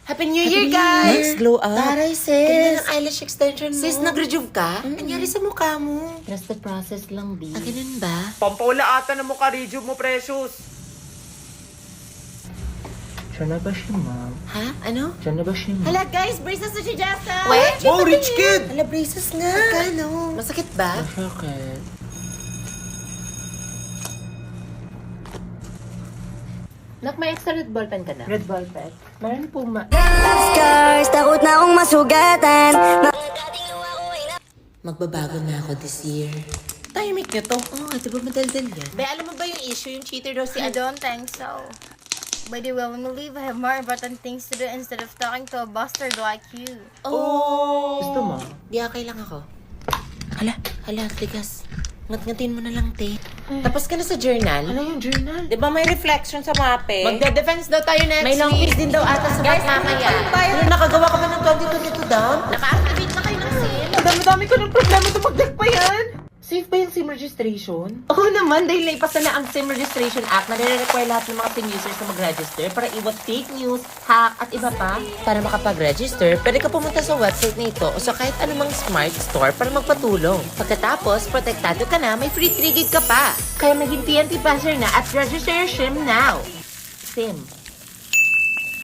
Happy New Year, guys! Nice glow up. Taray, sis. Ganda ng eyelash extension mo. Sis, nag-rejuve ka? Nangyari sa mukha mo? Just the process lang, B. Ganun ba? Pampaula ata na mukha, rejuve mo, precious. Siya na ba siya, ma'am? Ha? Ano? Siya na ba siya, ma'am? Hala, guys! Braces na si Jessa! Wait! Wow, rich kid! Hala, braces nga! Magkano? Masakit ba? Masakit. Nak, may extra red ball pen ka na? Red velvet. Marami po, Scars, takot na akong masugatan. Magbabago na ako this year. Tahimik niyo to. Oo nga, di ba madaldal yan? Be, alam mo ba yung issue? Yung cheater daw si I don't think so. By the way, when we leave, I have more important things to do instead of talking to a bastard like you. Oh! Gusto mo? Di okay lang ako. Hala, tigas. Ngat-ngatin mo na lang, te. Tapos ka na sa journal? Ano yung journal? Di ba may reflection sa mape? Magde-defense daw tayo next May long week. quiz din daw ata sa Guys, mat mamaya. Ano, nakagawa ka ba ng 2022 down? Naka-activate na kayo ng SIM? Dami ko ng problema, tumagdag pa yan! Safe ba yung SIM registration? Oo naman, dahil naipasa na ang SIM Registration Act na nire-require lahat ng mga SIM users na mag-register para iwas fake news, hack, at iba pa. Para makapag-register, pwede ka pumunta sa website na ito o sa kahit anumang smart store para magpatulong. Pagkatapos, protektado ka na, may free 3 gig ka pa. Kaya maging TNT passer na at register your SIM now. SIM.